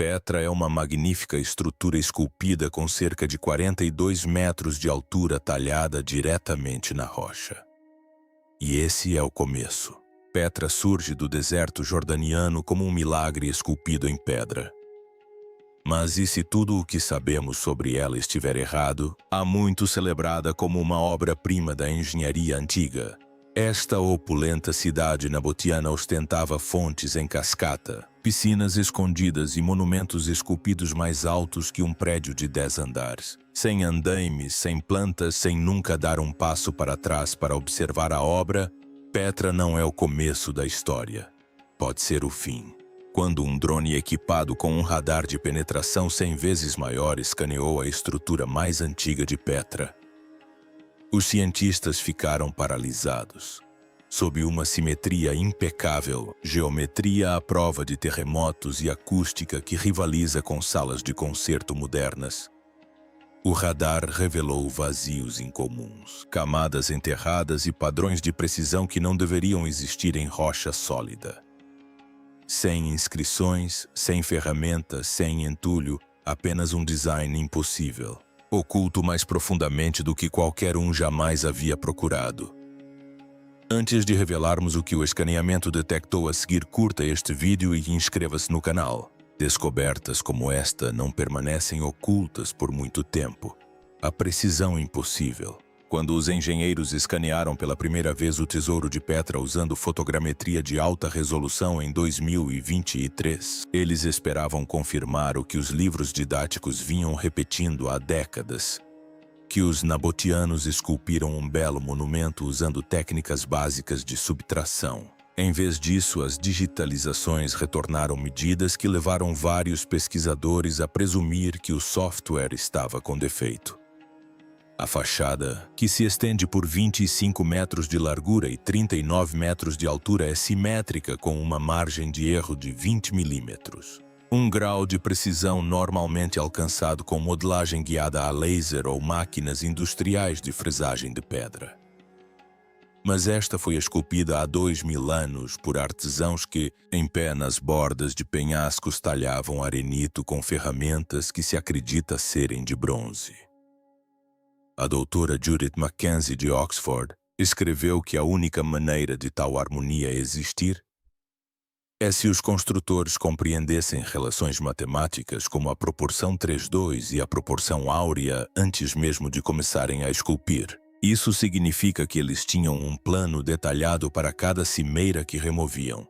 Petra é uma magnífica estrutura esculpida com cerca de 42 metros de altura talhada diretamente na rocha. E esse é o começo. Petra surge do deserto jordaniano como um milagre esculpido em pedra. Mas e se tudo o que sabemos sobre ela estiver errado, há muito celebrada como uma obra-prima da engenharia antiga. Esta opulenta cidade nabotiana ostentava fontes em cascata, piscinas escondidas e monumentos esculpidos mais altos que um prédio de 10 andares. Sem andaimes, sem plantas, sem nunca dar um passo para trás para observar a obra, Petra não é o começo da história. Pode ser o fim. Quando um drone equipado com um radar de penetração 100 vezes maior escaneou a estrutura mais antiga de Petra, os cientistas ficaram paralisados. Sob uma simetria impecável, geometria à prova de terremotos e acústica que rivaliza com salas de concerto modernas, o radar revelou vazios incomuns, camadas enterradas e padrões de precisão que não deveriam existir em rocha sólida. Sem inscrições, sem ferramentas, sem entulho, apenas um design impossível, oculto mais profundamente do que qualquer um jamais havia procurado. Antes de revelarmos o que o escaneamento detectou a seguir, curta este vídeo e inscreva-se no canal. Descobertas como esta não permanecem ocultas por muito tempo. A precisão impossível. Quando os engenheiros escanearam pela primeira vez o tesouro de Petra usando fotogrametria de alta resolução em 2023, eles esperavam confirmar o que os livros didáticos vinham repetindo há décadas: que os nabotianos esculpiram um belo monumento usando técnicas básicas de subtração. Em vez disso, as digitalizações retornaram medidas que levaram vários pesquisadores a presumir que o software estava com defeito. A fachada, que se estende por 25 metros de largura e 39 metros de altura, é simétrica com uma margem de erro de 20 milímetros. Um grau de precisão normalmente alcançado com modelagem guiada a laser ou máquinas industriais de fresagem de pedra. Mas esta foi esculpida há 2000 anos por artesãos que, em pé nas bordas de penhascos, talhavam arenito com ferramentas que se acredita serem de bronze. A doutora Judith Mackenzie de Oxford escreveu que a única maneira de tal harmonia existir é se os construtores compreendessem relações matemáticas como a proporção 3:2 e a proporção áurea antes mesmo de começarem a esculpir. Isso significa que eles tinham um plano detalhado para cada cimeira que removiam.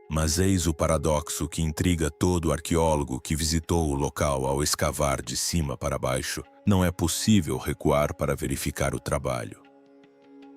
Mas eis o paradoxo que intriga todo arqueólogo que visitou o local ao escavar de cima para baixo. Não é possível recuar para verificar o trabalho.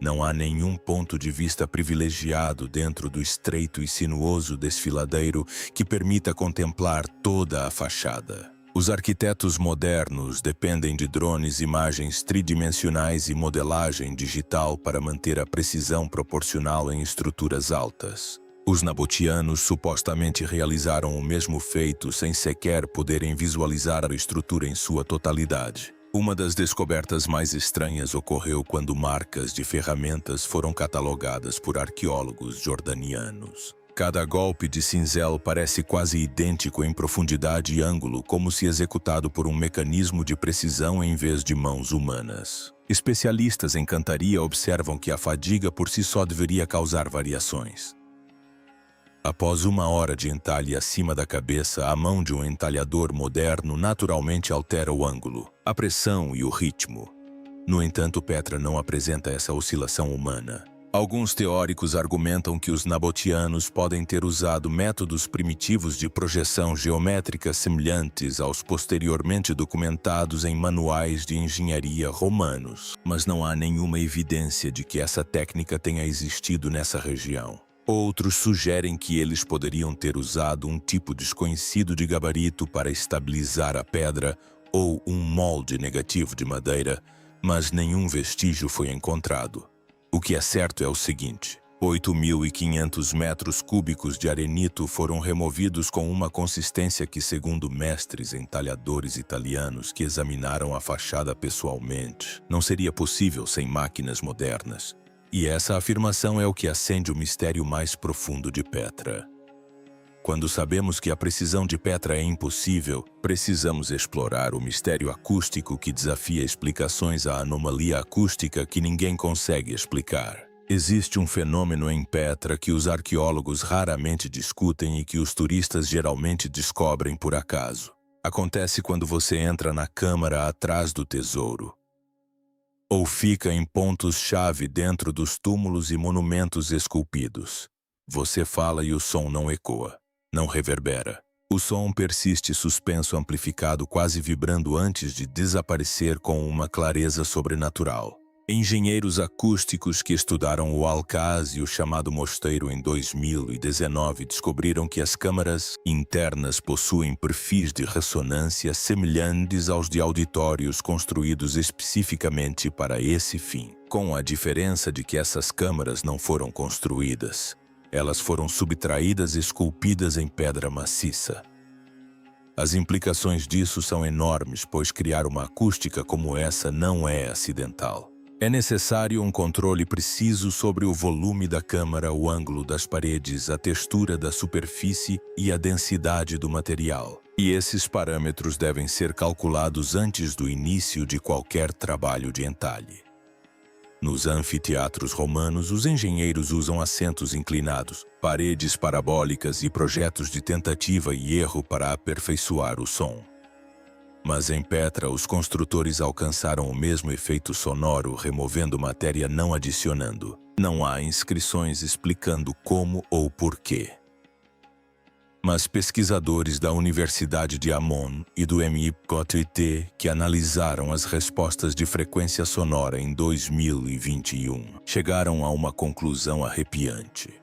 Não há nenhum ponto de vista privilegiado dentro do estreito e sinuoso desfiladeiro que permita contemplar toda a fachada. Os arquitetos modernos dependem de drones, imagens tridimensionais e modelagem digital para manter a precisão proporcional em estruturas altas. Os nabotianos supostamente realizaram o mesmo feito sem sequer poderem visualizar a estrutura em sua totalidade. Uma das descobertas mais estranhas ocorreu quando marcas de ferramentas foram catalogadas por arqueólogos jordanianos. Cada golpe de cinzel parece quase idêntico em profundidade e ângulo, como se executado por um mecanismo de precisão em vez de mãos humanas. Especialistas em cantaria observam que a fadiga por si só deveria causar variações. Após 1 hora de entalhe acima da cabeça, a mão de um entalhador moderno naturalmente altera o ângulo, a pressão e o ritmo. No entanto, Petra não apresenta essa oscilação humana. Alguns teóricos argumentam que os nabotianos podem ter usado métodos primitivos de projeção geométrica semelhantes aos posteriormente documentados em manuais de engenharia romanos, mas não há nenhuma evidência de que essa técnica tenha existido nessa região. Outros sugerem que eles poderiam ter usado um tipo desconhecido de gabarito para estabilizar a pedra ou um molde negativo de madeira, mas nenhum vestígio foi encontrado. O que é certo é o seguinte: 8.500 metros cúbicos de arenito foram removidos com uma consistência que, segundo mestres entalhadores italianos que examinaram a fachada pessoalmente, não seria possível sem máquinas modernas. E essa afirmação é o que acende o mistério mais profundo de Petra. Quando sabemos que a precisão de Petra é impossível, precisamos explorar o mistério acústico que desafia explicações à anomalia acústica que ninguém consegue explicar. Existe um fenômeno em Petra que os arqueólogos raramente discutem e que os turistas geralmente descobrem por acaso. Acontece quando você entra na câmara atrás do tesouro, ou fica em pontos-chave dentro dos túmulos e monumentos esculpidos. Você fala e o som não ecoa, não reverbera. O som persiste suspenso, amplificado, quase vibrando antes de desaparecer com uma clareza sobrenatural. Engenheiros acústicos que estudaram o Alcaz e o chamado Mosteiro em 2019 descobriram que as câmaras internas possuem perfis de ressonância semelhantes aos de auditórios construídos especificamente para esse fim, com a diferença de que essas câmaras não foram construídas. Elas foram subtraídas e esculpidas em pedra maciça. As implicações disso são enormes, pois criar uma acústica como essa não é acidental. É necessário um controle preciso sobre o volume da câmara, o ângulo das paredes, a textura da superfície e a densidade do material. E esses parâmetros devem ser calculados antes do início de qualquer trabalho de entalhe. Nos anfiteatros romanos, os engenheiros usam assentos inclinados, paredes parabólicas e projetos de tentativa e erro para aperfeiçoar o som. Mas em Petra, os construtores alcançaram o mesmo efeito sonoro removendo matéria, não adicionando. Não há inscrições explicando como ou porquê. Mas pesquisadores da Universidade de Ammon e do MIT, que analisaram as respostas de frequência sonora em 2021, chegaram a uma conclusão arrepiante.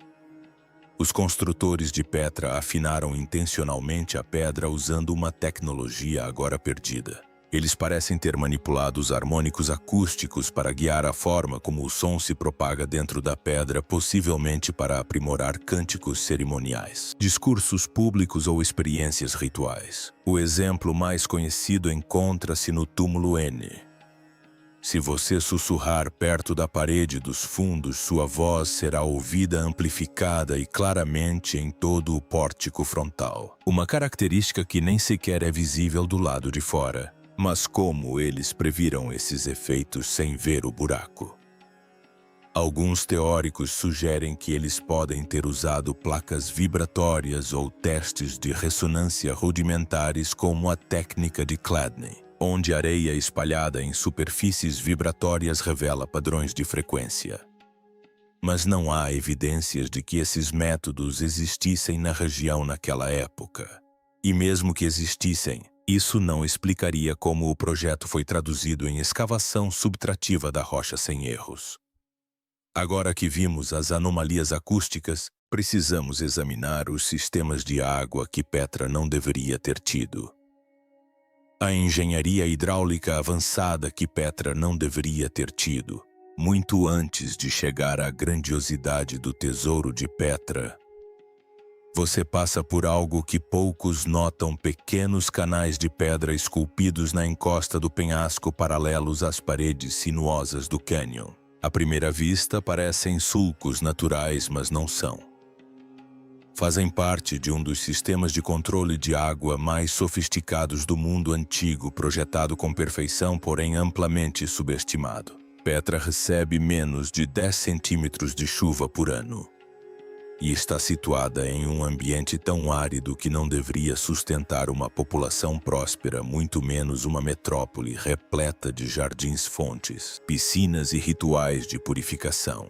Os construtores de Petra afinaram intencionalmente a pedra usando uma tecnologia agora perdida. Eles parecem ter manipulado os harmônicos acústicos para guiar a forma como o som se propaga dentro da pedra, possivelmente para aprimorar cânticos cerimoniais, discursos públicos ou experiências rituais. O exemplo mais conhecido encontra-se no túmulo N. Se você sussurrar perto da parede dos fundos, sua voz será ouvida amplificada e claramente em todo o pórtico frontal. Uma característica que nem sequer é visível do lado de fora. Mas como eles previram esses efeitos sem ver o buraco? Alguns teóricos sugerem que eles podem ter usado placas vibratórias ou testes de ressonância rudimentares como a técnica de Chladni, onde areia espalhada em superfícies vibratórias revela padrões de frequência. Mas não há evidências de que esses métodos existissem na região naquela época. E mesmo que existissem, isso não explicaria como o projeto foi traduzido em escavação subtrativa da rocha sem erros. Agora que vimos as anomalias acústicas, precisamos examinar os sistemas de água que Petra não deveria ter tido. A engenharia hidráulica avançada que Petra não deveria ter tido, muito antes de chegar à grandiosidade do tesouro de Petra. Você passa por algo que poucos notam: pequenos canais de pedra esculpidos na encosta do penhasco paralelos às paredes sinuosas do cânion. À primeira vista parecem sulcos naturais, mas não são. Fazem parte de um dos sistemas de controle de água mais sofisticados do mundo antigo, projetado com perfeição, porém amplamente subestimado. Petra recebe menos de 10 centímetros de chuva por ano. E está situada em um ambiente tão árido que não deveria sustentar uma população próspera, muito menos uma metrópole repleta de jardins-fontes, piscinas e rituais de purificação.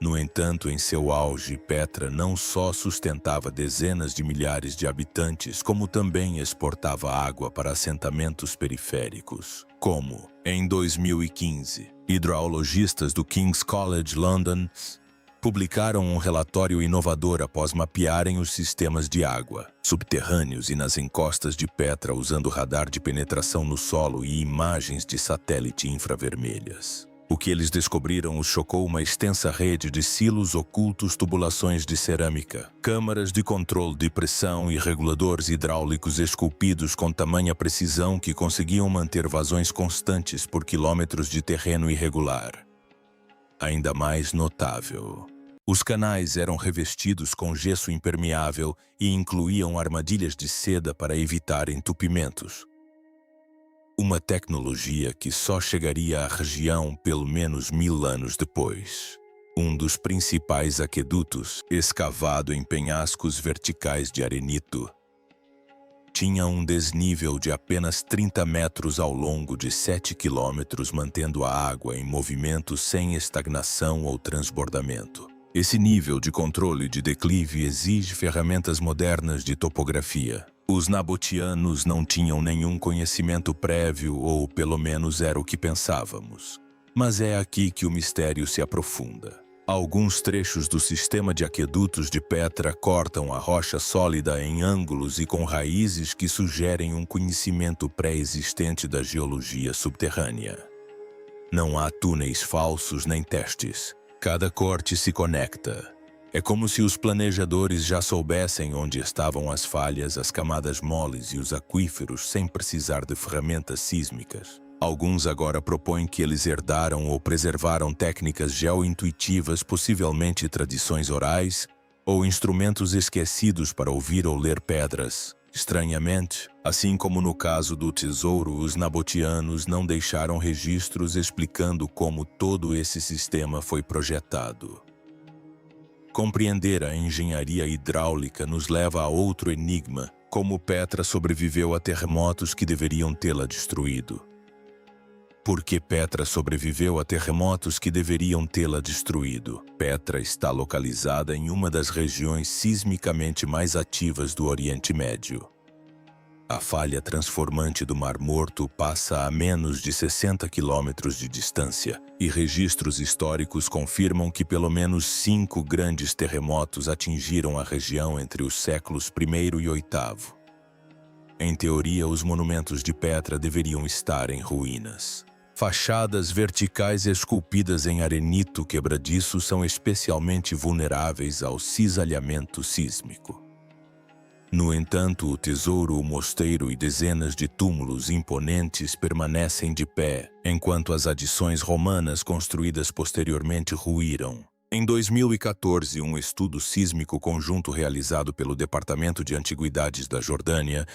No entanto, em seu auge, Petra não só sustentava dezenas de milhares de habitantes, como também exportava água para assentamentos periféricos. Como, em 2015, hidrologistas do King's College London publicaram um relatório inovador após mapearem os sistemas de água subterrâneos e nas encostas de Petra usando radar de penetração no solo e imagens de satélite infravermelhas. O que eles descobriram os chocou: uma extensa rede de silos ocultos, tubulações de cerâmica, câmaras de controle de pressão e reguladores hidráulicos esculpidos com tamanha precisão que conseguiam manter vazões constantes por quilômetros de terreno irregular. Ainda mais notável, Os canais eram revestidos com gesso impermeável e incluíam armadilhas de seda para evitar entupimentos. Uma tecnologia que só chegaria à região pelo menos 1000 anos depois. Um dos principais aquedutos, escavado em penhascos verticais de arenito, tinha um desnível de apenas 30 metros ao longo de 7 quilômetros, mantendo a água em movimento sem estagnação ou transbordamento. Esse nível de controle de declive exige ferramentas modernas de topografia. Os nabotianos não tinham nenhum conhecimento prévio, ou pelo menos era o que pensávamos. Mas é aqui que o mistério se aprofunda. Alguns trechos do sistema de aquedutos de Petra cortam a rocha sólida em ângulos e com raízes que sugerem um conhecimento pré-existente da geologia subterrânea. Não há túneis falsos nem testes. Cada corte se conecta. É como se os planejadores já soubessem onde estavam as falhas, as camadas moles e os aquíferos sem precisar de ferramentas sísmicas. Alguns agora propõem que eles herdaram ou preservaram técnicas geointuitivas, possivelmente tradições orais, ou instrumentos esquecidos para ouvir ou ler pedras. Estranhamente, assim como no caso do tesouro, os nabotianos não deixaram registros explicando como todo esse sistema foi projetado. Compreender a engenharia hidráulica nos leva a outro enigma: como Petra sobreviveu a terremotos que deveriam tê-la destruído. Por que Petra sobreviveu a terremotos que deveriam tê-la destruído? Petra está localizada em uma das regiões sismicamente mais ativas do Oriente Médio. A falha transformante do Mar Morto passa a menos de 60 quilômetros de distância, e registros históricos confirmam que pelo menos 5 grandes terremotos atingiram a região entre os séculos I e VIII. Em teoria, os monumentos de Petra deveriam estar em ruínas. Fachadas verticais esculpidas em arenito quebradiço são especialmente vulneráveis ao cisalhamento sísmico. No entanto, o tesouro, o mosteiro e dezenas de túmulos imponentes permanecem de pé, enquanto as adições romanas construídas posteriormente ruíram. Em 2014, um estudo sísmico conjunto realizado pelo Departamento de Antiguidades da Jordânia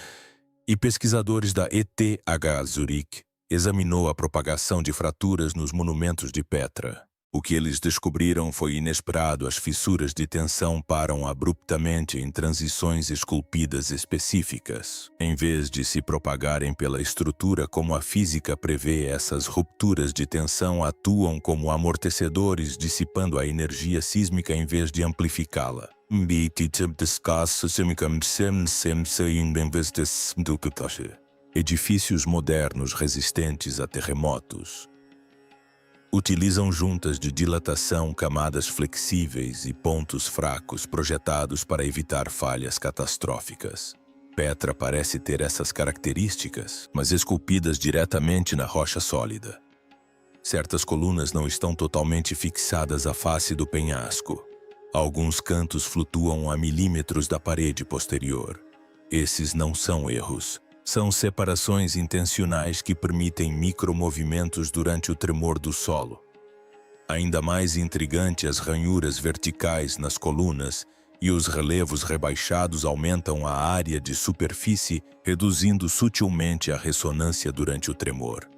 e pesquisadores da ETH Zurich examinou a propagação de fraturas nos monumentos de Petra. O que eles descobriram foi inesperado: as fissuras de tensão param abruptamente em transições esculpidas específicas. Em vez de se propagarem pela estrutura como a física prevê, essas rupturas de tensão atuam como amortecedores, dissipando a energia sísmica em vez de amplificá-la. Edifícios modernos resistentes a terremotos utilizam juntas de dilatação, camadas flexíveis e pontos fracos projetados para evitar falhas catastróficas. Petra parece ter essas características, mas esculpidas diretamente na rocha sólida. Certas colunas não estão totalmente fixadas à face do penhasco. Alguns cantos flutuam a milímetros da parede posterior. Esses não são erros. São separações intencionais que permitem micromovimentos durante o tremor do solo. Ainda mais intrigante, as ranhuras verticais nas colunas e os relevos rebaixados aumentam a área de superfície, reduzindo sutilmente a ressonância durante o tremor.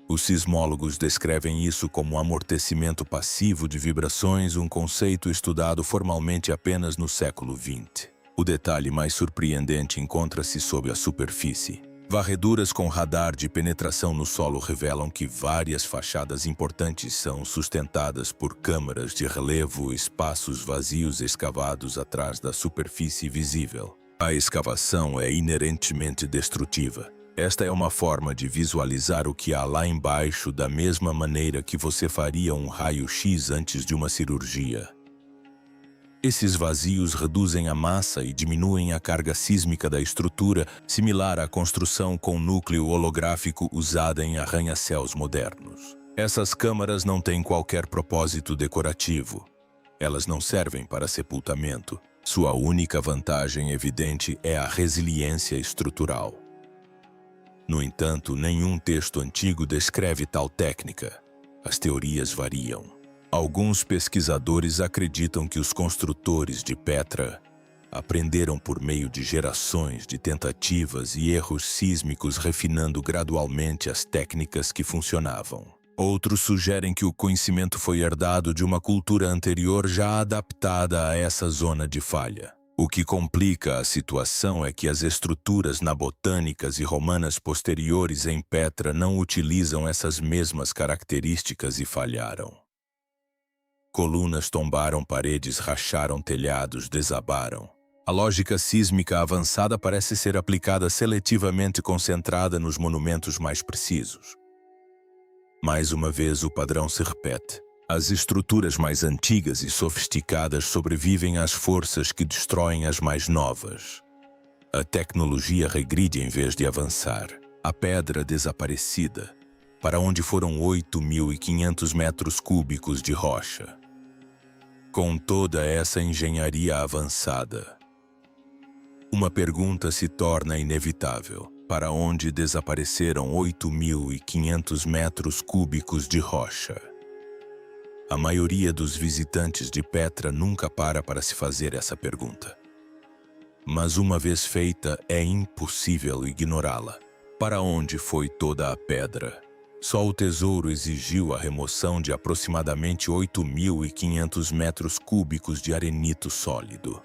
Os sismólogos descrevem isso como amortecimento passivo de vibrações, um conceito estudado formalmente apenas no século XX. O detalhe mais surpreendente encontra-se sob a superfície. Varreduras com radar de penetração no solo revelam que várias fachadas importantes são sustentadas por câmaras de relevo, espaços vazios escavados atrás da superfície visível. A escavação é inerentemente destrutiva. Esta é uma forma de visualizar o que há lá embaixo, da mesma maneira que você faria um raio-x antes de uma cirurgia. Esses vazios reduzem a massa e diminuem a carga sísmica da estrutura, similar à construção com núcleo holográfico usada em arranha-céus modernos. Essas câmaras não têm qualquer propósito decorativo. Elas não servem para sepultamento. Sua única vantagem evidente é a resiliência estrutural. No entanto, nenhum texto antigo descreve tal técnica. As teorias variam. Alguns pesquisadores acreditam que os construtores de Petra aprenderam por meio de gerações de tentativas e erros sísmicos, refinando gradualmente as técnicas que funcionavam. Outros sugerem que o conhecimento foi herdado de uma cultura anterior já adaptada a essa zona de falha. O que complica a situação é que as estruturas nabotânicas e romanas posteriores em Petra não utilizam essas mesmas características e falharam. Colunas tombaram, paredes racharam, telhados desabaram. A lógica sísmica avançada parece ser aplicada seletivamente concentrada nos monumentos mais precisos. Mais uma vez o padrão se repete. As estruturas mais antigas e sofisticadas sobrevivem às forças que destroem as mais novas. A tecnologia regride em vez de avançar. A pedra desaparecida, para onde foram 8.500 metros cúbicos de rocha. Com toda essa engenharia avançada, uma pergunta se torna inevitável. Para onde desapareceram 8.500 metros cúbicos de rocha? A maioria dos visitantes de Petra nunca para se fazer essa pergunta. Mas uma vez feita, é impossível ignorá-la. Para onde foi toda a pedra? Só o tesouro exigiu a remoção de aproximadamente 8.500 metros cúbicos de arenito sólido.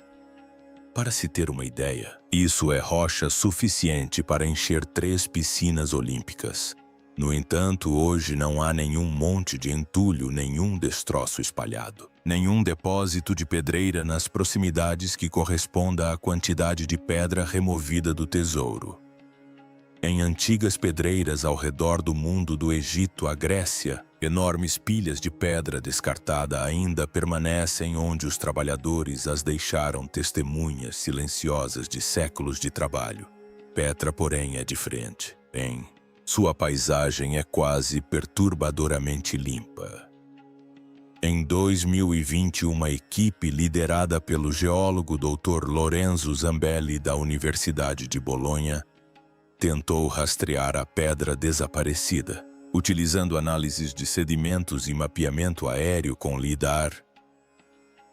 Para se ter uma ideia, isso é rocha suficiente para encher 3 piscinas olímpicas. No entanto, hoje não há nenhum monte de entulho, nenhum destroço espalhado, nenhum depósito de pedreira nas proximidades que corresponda à quantidade de pedra removida do tesouro. Em antigas pedreiras ao redor do mundo, do Egito à Grécia, enormes pilhas de pedra descartada ainda permanecem onde os trabalhadores as deixaram, testemunhas silenciosas de séculos de trabalho. Petra, porém, é diferente. Sua paisagem é quase perturbadoramente limpa. Em 2020, uma equipe liderada pelo geólogo Dr. Lorenzo Zambelli da Universidade de Bolonha tentou rastrear a pedra desaparecida. Utilizando análises de sedimentos e mapeamento aéreo com LIDAR,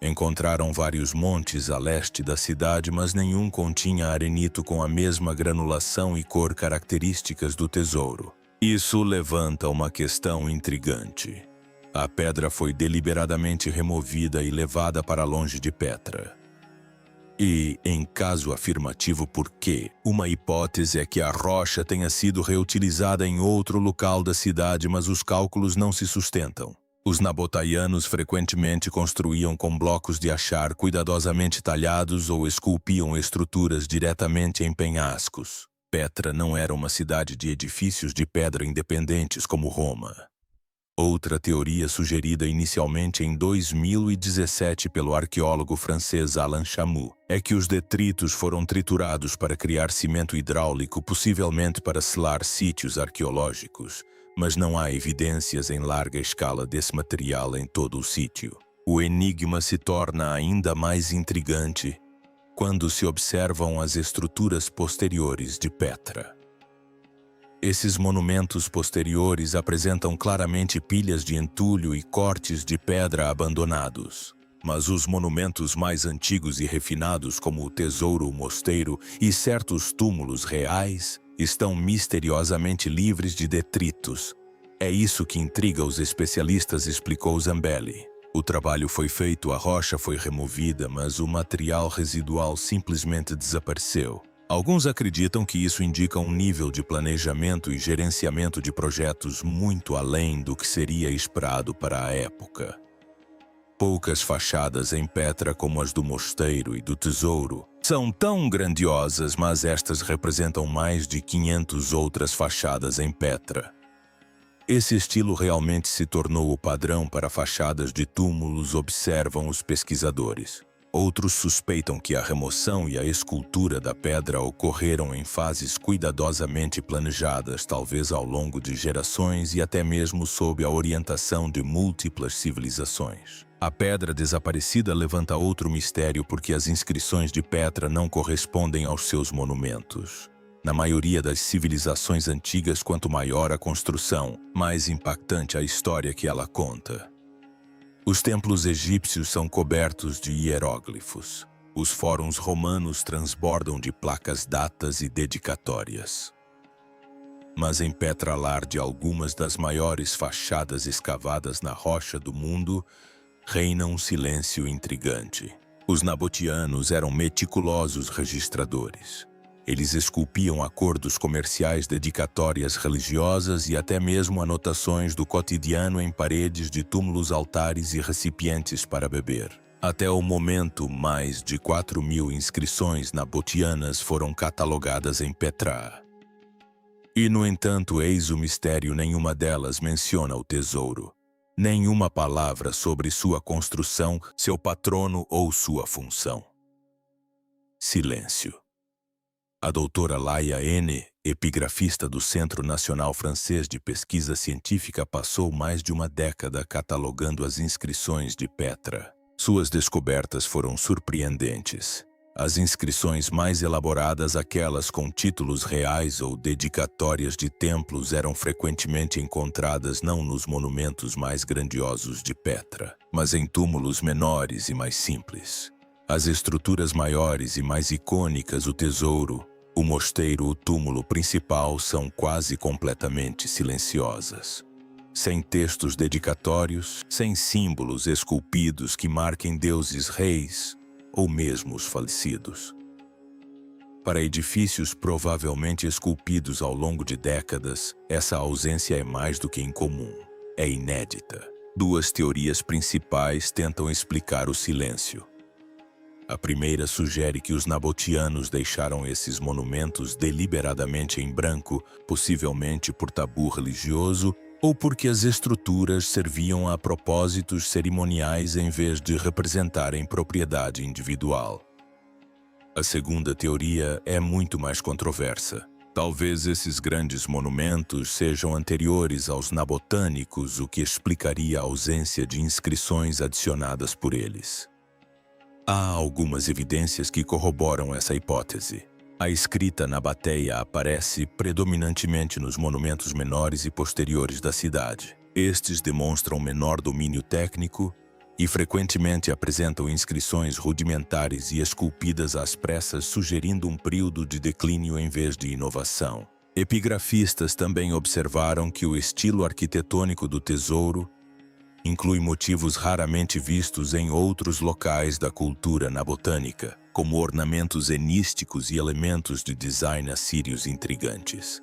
encontraram vários montes a leste da cidade, mas nenhum continha arenito com a mesma granulação e cor características do tesouro. Isso levanta uma questão intrigante. A pedra foi deliberadamente removida e levada para longe de Petra. E, em caso afirmativo, por quê? Uma hipótese é que a rocha tenha sido reutilizada em outro local da cidade, mas os cálculos não se sustentam. Os nabotaianos frequentemente construíam com blocos de achar cuidadosamente talhados ou esculpiam estruturas diretamente em penhascos. Petra não era uma cidade de edifícios de pedra independentes como Roma. Outra teoria, sugerida inicialmente em 2017 pelo arqueólogo francês Alain Chamou, é que os detritos foram triturados para criar cimento hidráulico, possivelmente para selar sítios arqueológicos, mas não há evidências em larga escala desse material em todo o sítio. O enigma se torna ainda mais intrigante quando se observam as estruturas posteriores de Petra. Esses monumentos posteriores apresentam claramente pilhas de entulho e cortes de pedra abandonados. Mas os monumentos mais antigos e refinados, como o Tesouro, o Mosteiro e certos túmulos reais, estão misteriosamente livres de detritos. É isso que intriga os especialistas, explicou Zambelli. O trabalho foi feito, a rocha foi removida, mas o material residual simplesmente desapareceu. Alguns acreditam que isso indica um nível de planejamento e gerenciamento de projetos muito além do que seria esperado para a época. Poucas fachadas em Petra, como as do Mosteiro e do Tesouro, são tão grandiosas, mas estas representam mais de 500 outras fachadas em Petra. Esse estilo realmente se tornou o padrão para fachadas de túmulos, observam os pesquisadores. Outros suspeitam que a remoção e a escultura da pedra ocorreram em fases cuidadosamente planejadas, talvez ao longo de gerações e até mesmo sob a orientação de múltiplas civilizações. A pedra desaparecida levanta outro mistério, porque as inscrições de Petra não correspondem aos seus monumentos. Na maioria das civilizações antigas, quanto maior a construção, mais impactante a história que ela conta. Os templos egípcios são cobertos de hieróglifos. Os fóruns romanos transbordam de placas datas e dedicatórias. Mas em Petralar, de algumas das maiores fachadas escavadas na rocha do mundo, reina um silêncio intrigante. Os nabotianos eram meticulosos registradores. Eles esculpiam acordos comerciais, dedicatórias religiosas e até mesmo anotações do cotidiano em paredes de túmulos, altares e recipientes para beber. Até o momento, mais de 4.000 inscrições nabotianas foram catalogadas em Petra. E, no entanto, eis o mistério: nenhuma delas menciona o tesouro. Nenhuma palavra sobre sua construção, seu patrono ou sua função. Silêncio. A doutora Laia N., epigrafista do Centro Nacional Francês de Pesquisa Científica, passou mais de uma década catalogando as inscrições de Petra. Suas descobertas foram surpreendentes. As inscrições mais elaboradas, aquelas com títulos reais ou dedicatórias de templos, eram frequentemente encontradas não nos monumentos mais grandiosos de Petra, mas em túmulos menores e mais simples. As estruturas maiores e mais icônicas, o tesouro, o mosteiro, o túmulo principal, são quase completamente silenciosas. Sem textos dedicatórios, sem símbolos esculpidos que marquem deuses, reis ou mesmo os falecidos. Para edifícios provavelmente esculpidos ao longo de décadas, essa ausência é mais do que incomum. É inédita. Duas teorias principais tentam explicar o silêncio. A primeira sugere que os nabotianos deixaram esses monumentos deliberadamente em branco, possivelmente por tabu religioso ou porque as estruturas serviam a propósitos cerimoniais em vez de representarem propriedade individual. A segunda teoria é muito mais controversa. Talvez esses grandes monumentos sejam anteriores aos nabotânicos, o que explicaria a ausência de inscrições adicionadas por eles. Há algumas evidências que corroboram essa hipótese. A escrita nabateia aparece predominantemente nos monumentos menores e posteriores da cidade. Estes demonstram menor domínio técnico e frequentemente apresentam inscrições rudimentares e esculpidas às pressas, sugerindo um período de declínio em vez de inovação. Epigrafistas também observaram que o estilo arquitetônico do tesouro inclui motivos raramente vistos em outros locais da cultura nabotânica, como ornamentos henísticos e elementos de design assírios intrigantes.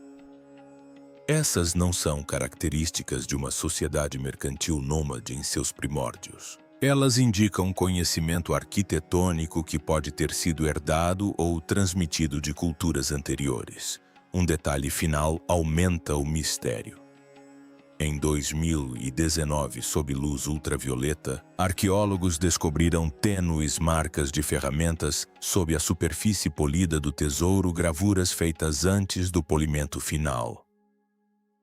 Essas não são características de uma sociedade mercantil nômade em seus primórdios. Elas indicam conhecimento arquitetônico que pode ter sido herdado ou transmitido de culturas anteriores. Um detalhe final aumenta o mistério. Em 2019, sob luz ultravioleta, arqueólogos descobriram tênues marcas de ferramentas sob a superfície polida do tesouro, gravuras feitas antes do polimento final.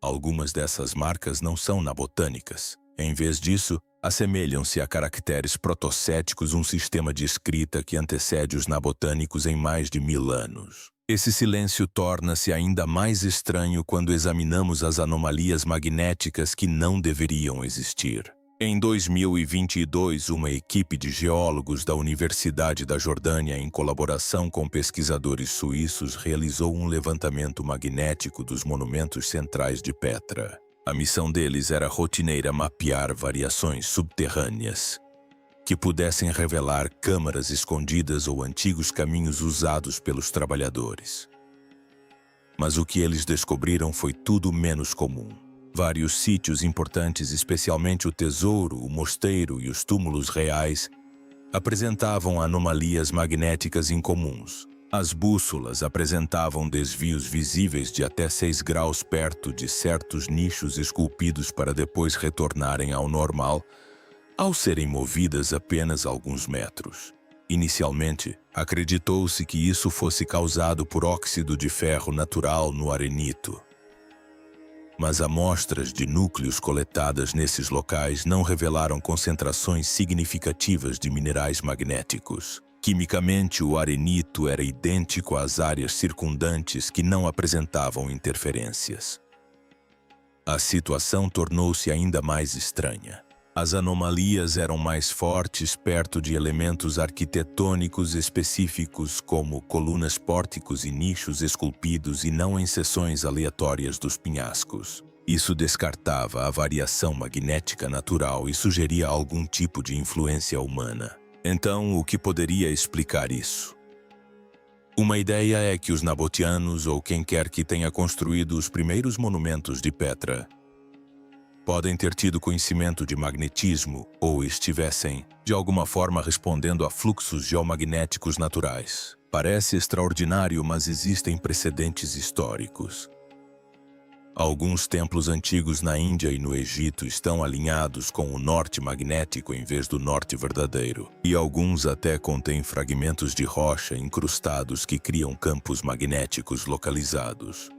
Algumas dessas marcas não são nabotânicas. Em vez disso, assemelham-se a caracteres protocéticos, um sistema de escrita que antecede os nabotânicos em mais de 1000 anos. Esse silêncio torna-se ainda mais estranho quando examinamos as anomalias magnéticas que não deveriam existir. Em 2022, uma equipe de geólogos da Universidade da Jordânia, em colaboração com pesquisadores suíços, realizou um levantamento magnético dos monumentos centrais de Petra. A missão deles era rotineira: mapear variações subterrâneas que pudessem revelar câmaras escondidas ou antigos caminhos usados pelos trabalhadores. Mas o que eles descobriram foi tudo menos comum. Vários sítios importantes, especialmente o tesouro, o mosteiro e os túmulos reais, apresentavam anomalias magnéticas incomuns. As bússolas apresentavam desvios visíveis de até 6 graus perto de certos nichos esculpidos para depois retornarem ao normal, ao serem movidas apenas alguns metros. Inicialmente, acreditou-se que isso fosse causado por óxido de ferro natural no arenito. Mas amostras de núcleos coletadas nesses locais não revelaram concentrações significativas de minerais magnéticos. Quimicamente, o arenito era idêntico às áreas circundantes que não apresentavam interferências. A situação tornou-se ainda mais estranha. As anomalias eram mais fortes perto de elementos arquitetônicos específicos, como colunas, pórticos e nichos esculpidos, e não em seções aleatórias dos penhascos. Isso descartava a variação magnética natural e sugeria algum tipo de influência humana. Então, o que poderia explicar isso? Uma ideia é que os nabotianos, ou quem quer que tenha construído os primeiros monumentos de Petra, podem ter tido conhecimento de magnetismo ou estivessem, de alguma forma, respondendo a fluxos geomagnéticos naturais. Parece extraordinário, mas existem precedentes históricos. Alguns templos antigos na Índia e no Egito estão alinhados com o norte magnético em vez do norte verdadeiro, e alguns até contêm fragmentos de rocha incrustados que criam campos magnéticos localizados.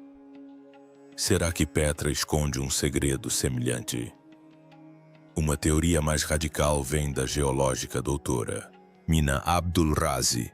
Será que Petra esconde um segredo semelhante? Uma teoria mais radical vem da geológica doutora Mina Abdul-Razi.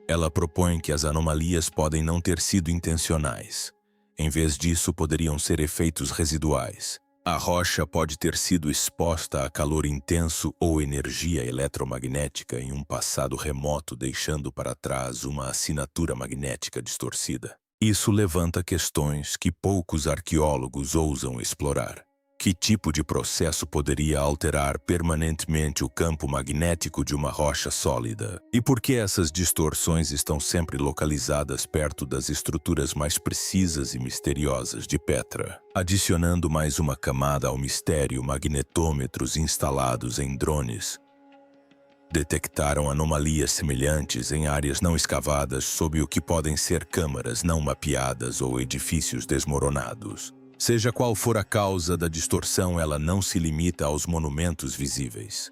Ela propõe que as anomalias podem não ter sido intencionais. Em vez disso, poderiam ser efeitos residuais. A rocha pode ter sido exposta a calor intenso ou energia eletromagnética em um passado remoto, deixando para trás uma assinatura magnética distorcida. Isso levanta questões que poucos arqueólogos ousam explorar. Que tipo de processo poderia alterar permanentemente o campo magnético de uma rocha sólida? E por que essas distorções estão sempre localizadas perto das estruturas mais precisas e misteriosas de Petra? Adicionando mais uma camada ao mistério, magnetômetros instalados em drones detectaram anomalias semelhantes em áreas não escavadas sob o que podem ser câmaras não mapeadas ou edifícios desmoronados. Seja qual for a causa da distorção, ela não se limita aos monumentos visíveis.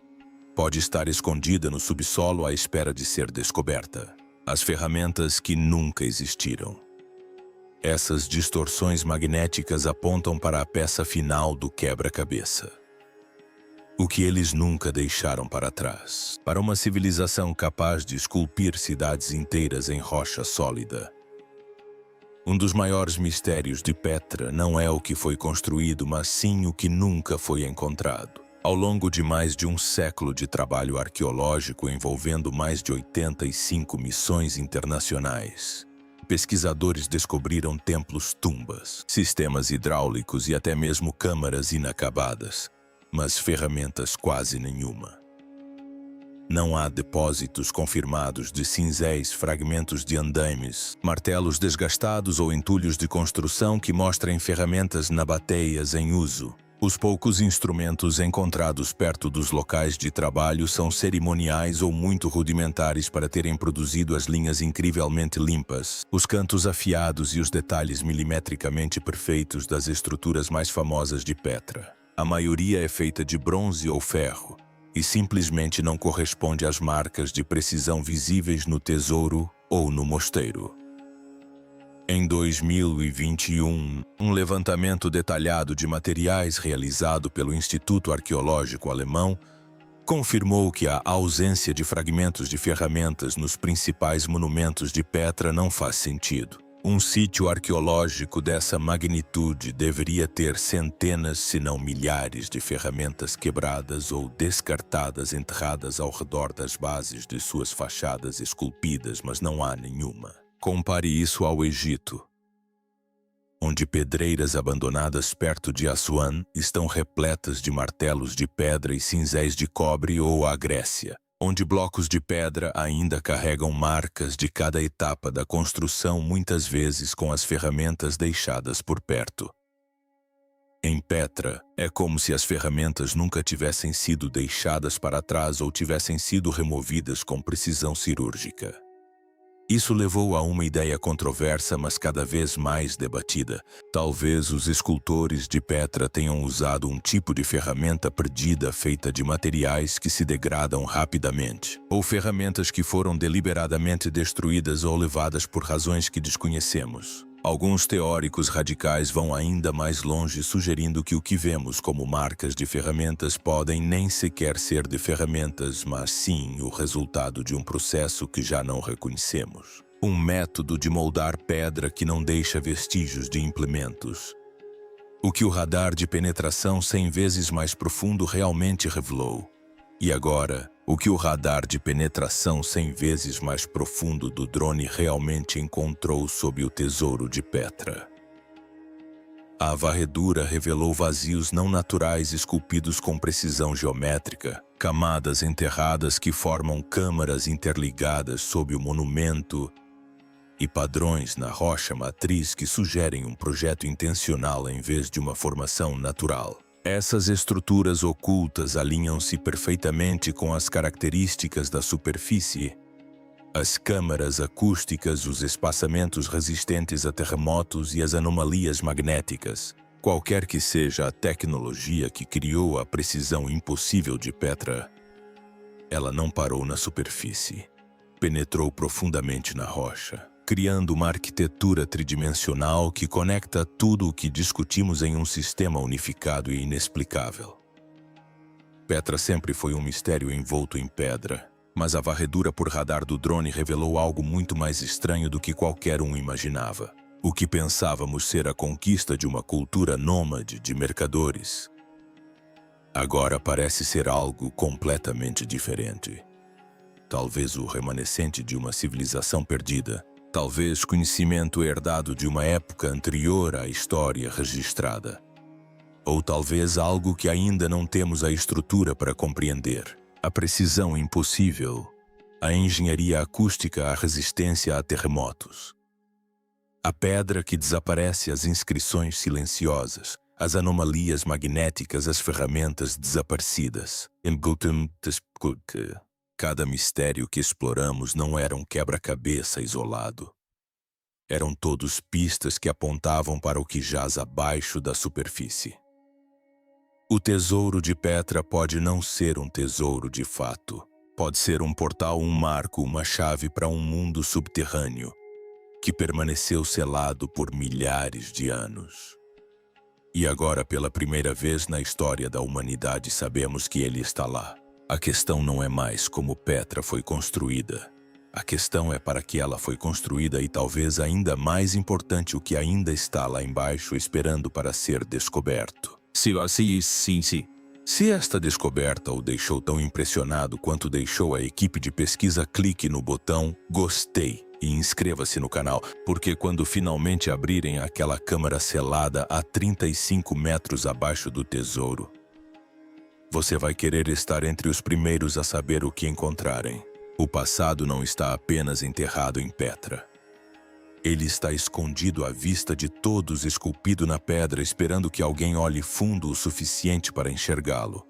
Pode estar escondida no subsolo à espera de ser descoberta. As ferramentas que nunca existiram. Essas distorções magnéticas apontam para a peça final do quebra-cabeça. O que eles nunca deixaram para trás, para uma civilização capaz de esculpir cidades inteiras em rocha sólida. Um dos maiores mistérios de Petra não é o que foi construído, mas sim o que nunca foi encontrado. Ao longo de mais de um século de trabalho arqueológico envolvendo mais de 85 missões internacionais, pesquisadores descobriram templos-tumbas, sistemas hidráulicos e até mesmo câmaras inacabadas, mas ferramentas quase nenhuma. Não há depósitos confirmados de cinzéis, fragmentos de andaimes, martelos desgastados ou entulhos de construção que mostrem ferramentas nabateias em uso. Os poucos instrumentos encontrados perto dos locais de trabalho são cerimoniais ou muito rudimentares para terem produzido as linhas incrivelmente limpas, os cantos afiados e os detalhes milimetricamente perfeitos das estruturas mais famosas de Petra. A maioria é feita de bronze ou ferro e simplesmente não corresponde às marcas de precisão visíveis no tesouro ou no mosteiro. Em 2021, um levantamento detalhado de materiais realizado pelo Instituto Arqueológico Alemão confirmou que a ausência de fragmentos de ferramentas nos principais monumentos de Petra não faz sentido. Um sítio arqueológico dessa magnitude deveria ter centenas, se não milhares, de ferramentas quebradas ou descartadas enterradas ao redor das bases de suas fachadas esculpidas, mas não há nenhuma. Compare isso ao Egito, onde pedreiras abandonadas perto de Assuan estão repletas de martelos de pedra e cinzéis de cobre, ou à Grécia, onde blocos de pedra ainda carregam marcas de cada etapa da construção, muitas vezes com as ferramentas deixadas por perto. Em Petra, é como se as ferramentas nunca tivessem sido deixadas para trás ou tivessem sido removidas com precisão cirúrgica. Isso levou a uma ideia controversa, mas cada vez mais debatida. Talvez os escultores de Petra tenham usado um tipo de ferramenta perdida feita de materiais que se degradam rapidamente, ou ferramentas que foram deliberadamente destruídas ou levadas por razões que desconhecemos. Alguns teóricos radicais vão ainda mais longe, sugerindo que o que vemos como marcas de ferramentas podem nem sequer ser de ferramentas, mas sim o resultado de um processo que já não reconhecemos. Um método de moldar pedra que não deixa vestígios de implementos. O que o radar de penetração 100 vezes mais profundo realmente revelou. E agora, o que o radar de penetração 100 vezes mais profundo do drone realmente encontrou sob o tesouro de Petra. A varredura revelou vazios não naturais esculpidos com precisão geométrica, camadas enterradas que formam câmaras interligadas sob o monumento e padrões na rocha matriz que sugerem um projeto intencional em vez de uma formação natural. Essas estruturas ocultas alinham-se perfeitamente com as características da superfície. As câmaras acústicas, os espaçamentos resistentes a terremotos e as anomalias magnéticas. Qualquer que seja a tecnologia que criou a precisão impossível de Petra, ela não parou na superfície. Penetrou profundamente na rocha, criando uma arquitetura tridimensional que conecta tudo o que discutimos em um sistema unificado e inexplicável. Petra sempre foi um mistério envolto em pedra, mas a varredura por radar do drone revelou algo muito mais estranho do que qualquer um imaginava. O que pensávamos ser a conquista de uma cultura nômade de mercadores, agora parece ser algo completamente diferente. Talvez o remanescente de uma civilização perdida. Talvez conhecimento herdado de uma época anterior à história registrada. Ou talvez algo que ainda não temos a estrutura para compreender. A precisão impossível, a engenharia acústica, a resistência a terremotos. A pedra que desaparece, as inscrições silenciosas, as anomalias magnéticas, as ferramentas desaparecidas. Cada mistério que exploramos não era um quebra-cabeça isolado. Eram todos pistas que apontavam para o que jaz abaixo da superfície. O tesouro de Petra pode não ser um tesouro de fato. Pode ser um portal, um marco, uma chave para um mundo subterrâneo que permaneceu selado por milhares de anos. E agora, pela primeira vez na história da humanidade, sabemos que ele está lá. A questão não é mais como Petra foi construída. A questão é para que ela foi construída e talvez ainda mais importante o que ainda está lá embaixo esperando para ser descoberto. Se esta descoberta o deixou tão impressionado quanto deixou a equipe de pesquisa, clique no botão gostei e inscreva-se no canal, porque quando finalmente abrirem aquela câmara selada a 35 metros abaixo do tesouro, você vai querer estar entre os primeiros a saber o que encontrarem. O passado não está apenas enterrado em Petra. Ele está escondido à vista de todos, esculpido na pedra, esperando que alguém olhe fundo o suficiente para enxergá-lo.